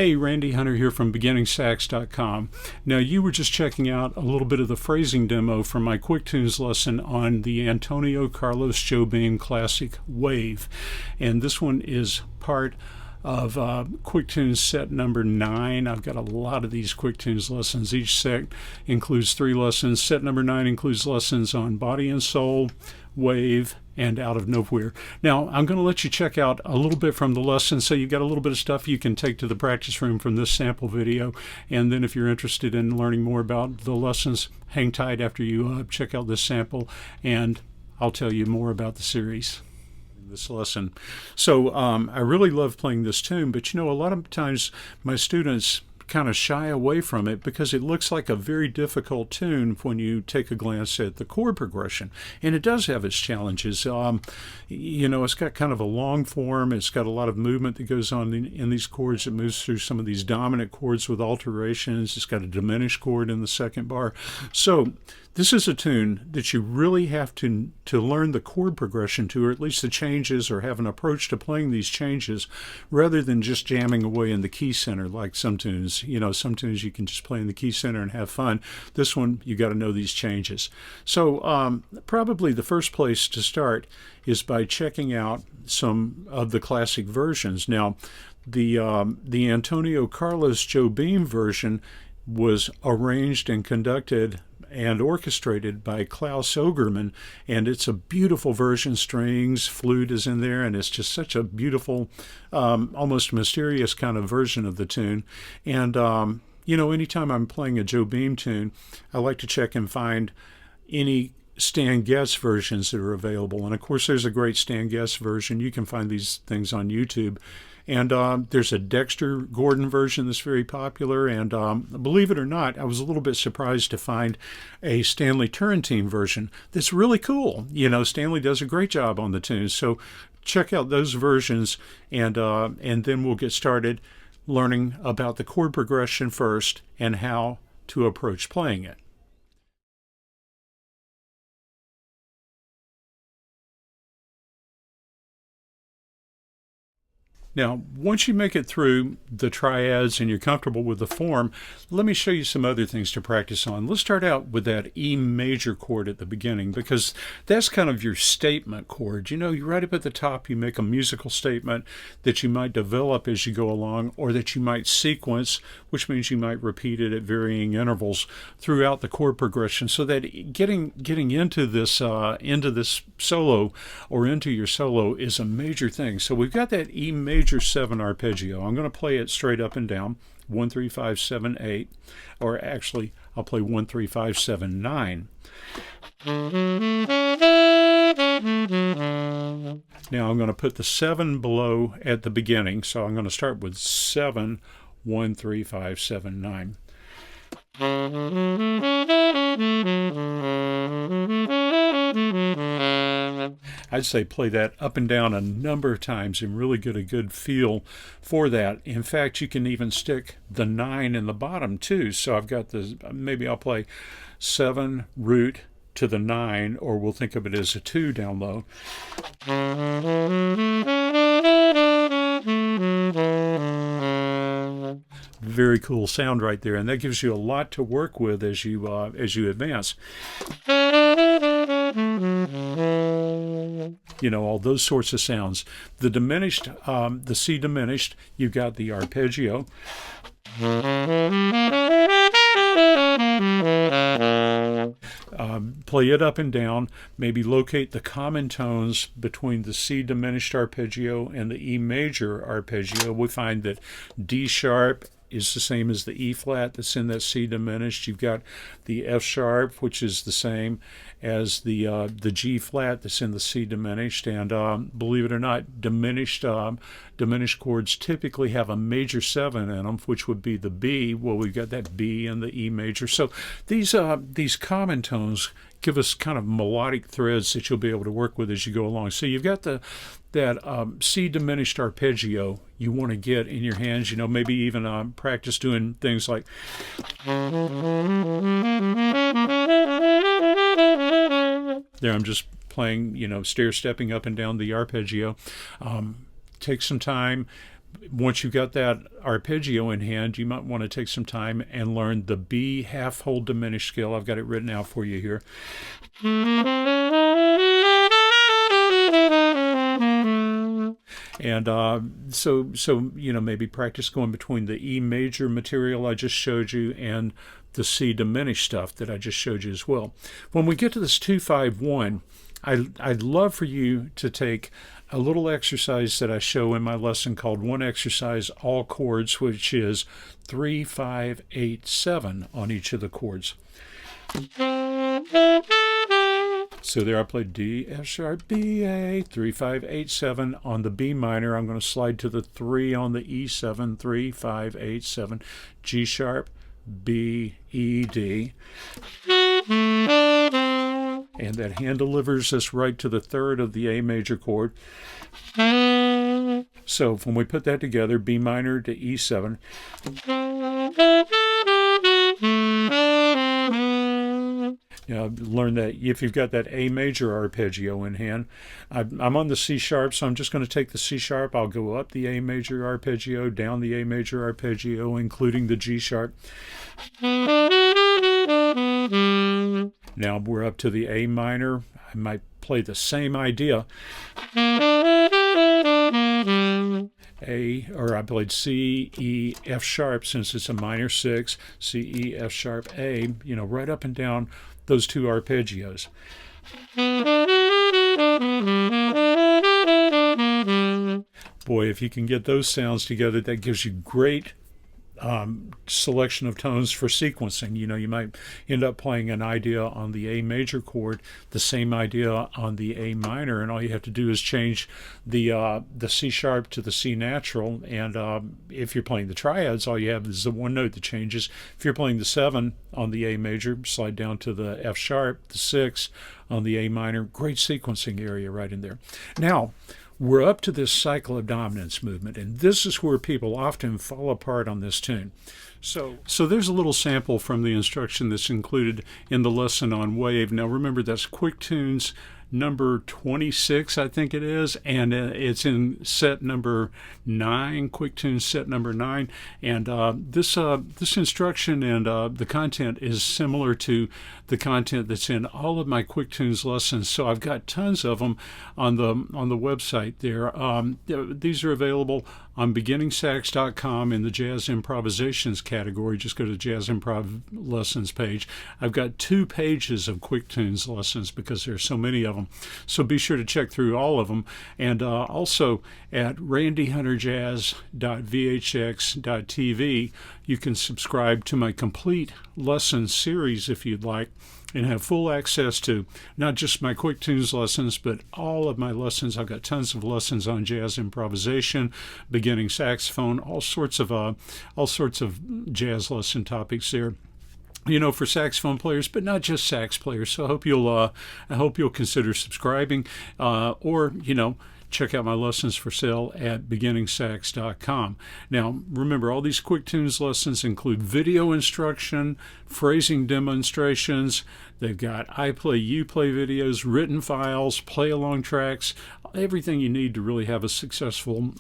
Hey, Randy Hunter here from beginningsax.com. Now, you were just checking out a little bit of the phrasing demo from my Quick Tunes lesson on the Antonio Carlos Jobim classic Wave. And this one is part of Quick Tunes set number 9. I've got a lot of these Quick Tunes lessons. Each set includes 3 lessons. Set number 9 includes lessons on Body and Soul, Wave, and Out of Nowhere. Now, I'm going to let you check out a little bit from the lesson, so you've got a little bit of stuff you can take to the practice room from this sample video. And then if you're interested in learning more about the lessons, hang tight after you check out this sample, and I'll tell you more about the series. This lesson. So I really love playing this tune, but you know, a lot of times my students kind of shy away from it because it looks like a very difficult tune when you take a glance at the chord progression, and it does have its challenges. You know, it's got kind of a long form, it's got a lot of movement that goes on in these chords. It moves through some of these dominant chords with alterations. It's got a diminished chord in the second bar. So this is a tune that you really have to learn the chord progression to, or at least the changes, or have an approach to playing these changes, rather than just jamming away in the key center like some tunes. You know, some tunes you can just play in the key center and have fun. This one, you got to know these changes. So probably the first place to start is by checking out some of the classic versions. Now, the Antonio Carlos Jobim version was arranged and conducted and orchestrated by Klaus Ogerman, and it's a beautiful version. Strings, flute is in there, and it's just such a beautiful, almost mysterious kind of version of the tune. And you know, anytime I'm playing a Jobim tune, I like to check and find any Stan Getz versions that are available. And of course, there's a great Stan Getz version. You can find these things on YouTube. And there's a Dexter Gordon version that's very popular. And believe it or not, I was a little bit surprised to find a Stanley Turrentine version that's really cool. You know, Stanley does a great job on the tunes. So check out those versions, and then we'll get started learning about the chord progression first and how to approach playing it. Now, once you make it through the triads and you're comfortable with the form, let me show you some other things to practice on. Let's start out with that E major chord at the beginning, because that's kind of your statement chord. You know, you right up at the top, you make a musical statement that you might develop as you go along, or that you might sequence, which means you might repeat it at varying intervals throughout the chord progression, so that getting into this solo, or into your solo, is a major thing. So we've got that E major 7 arpeggio. I'm going to play it straight up and down, 1 3 5 7 8, or actually I'll play 1 3 5 7 9. Now I'm going to put the 7 below at the beginning, so I'm going to start with 7 1 3 5 7 9. I'd say play that up and down a number of times and really get a good feel for that. In fact, you can even stick the 9 in the bottom too. So I've got maybe I'll play 7 root to the 9, or we'll think of it as a 2 down low. Very cool sound right there, and that gives you a lot to work with as you advance. You know, all those sorts of sounds. The diminished, the C diminished, you've got the arpeggio. Play it up and down, maybe locate the common tones between the C diminished arpeggio and the E major arpeggio. We find that D sharp is the same as the E flat that's in that C diminished. You've got the F sharp, which is the same as the G flat that's in the C diminished. And believe it or not, diminished chords typically have a major 7 in them, which would be the B. Well, we've got that B and the E major. So these common tones give us kind of melodic threads that you'll be able to work with as you go along. So you've got that C diminished arpeggio you want to get in your hands. You know, maybe even practice doing things like there. I'm just playing, you know, stair stepping up and down the arpeggio. Take some time, Once you've got that arpeggio in hand, you might want to take some time and learn the B half-whole diminished scale. I've got it written out for you here. And so maybe practice going between the E major material I just showed you and the C diminished stuff that I just showed you as well. When we get to this 2-5-1, I'd love for you to take a little exercise that I show in my lesson called One Exercise All Chords, which is 3, 5, 8, 7 on each of the chords. So there I played D, F sharp, B, A, 3, 5, 8, 7 on the B minor. I'm going to slide to the 3 on the E7, 3, 5, 8, 7, G sharp, B, E, D. And that hand delivers us right to the 3rd of the A major chord. So when we put that together, B minor to E7. Learn that if you've got that A major arpeggio in hand. I'm on the C sharp, so I'm just going to take the C sharp. I'll go up the A major arpeggio, down the A major arpeggio, including the G sharp. Now we're up to the A minor. I might play the same idea. I played C, E, F sharp since it's a minor 6, C, E, F sharp, A, right up and down those two arpeggios. Boy, if you can get those sounds together, that gives you great selection of tones for sequencing. You might end up playing an idea on the A major chord, the same idea on the A minor, and all you have to do is change the C sharp to the C natural. And if you're playing the triads, all you have is the one note that changes. If you're playing the 7 on the A major, slide down to the F sharp, the 6 on the A minor. Great sequencing area right in there. Now, we're up to this cycle of dominance movement, and this is where people often fall apart on this tune. So there's a little sample from the instruction that's included in the lesson on wave. Now remember, that's Quick Tunes number 26, I think it is, and it's in set number 9, Quick Tunes set number 9. And this instruction and the content is similar to the content that's in all of my Quick Tunes lessons. So I've got tons of them on the website there. These are available on beginningsax.com in the Jazz Improvisations category. Just go to the Jazz Improv Lessons page. I've got 2 pages of Quick Tunes lessons because there's so many of them. So be sure to check through all of them. And also at randyhunterjazz.vhx.tv, you can subscribe to my complete lesson series if you'd like, and have full access to not just my Quick Tunes lessons, but all of my lessons. I've got tons of lessons on jazz improvisation, beginning saxophone, all sorts of jazz lesson topics there. For saxophone players, but not just sax players. So I hope you'll consider subscribing, or check out my lessons for sale at beginningsax.com. Now, remember, all these Quick Tunes lessons include video instruction, phrasing demonstrations. They've got I Play, You Play videos, written files, play-along tracks, everything you need to really have a successful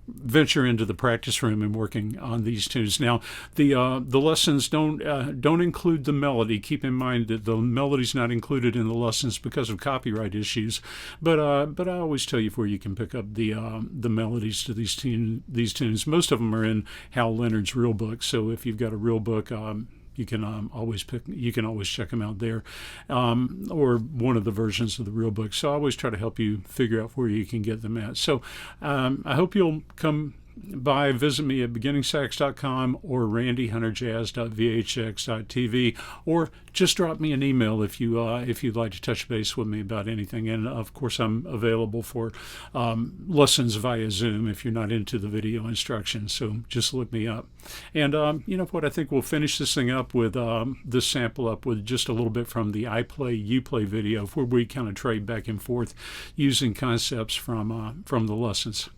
venture into the practice room and working on these tunes. Now, the lessons don't include the melody. Keep in mind that the melody's not included in the lessons because of copyright issues. But I always tell you where you can pick up the melodies to these tunes. Most of them are in Hal Leonard's real book. So if you've got a real book, you can always check them out there, or one of the versions of the real book. So I always try to help you figure out where you can get them at. So I hope you'll come by, visit me at beginningsax.com or randyhunterjazz.vhx.tv, or just drop me an email if you'd like to touch base with me about anything. And of course, I'm available for lessons via Zoom if you're not into the video instructions. So just look me up. And you know what? I think we'll finish this thing up with this sample up with just a little bit from the I Play, You Play video, where we kind of trade back and forth using concepts from the lessons.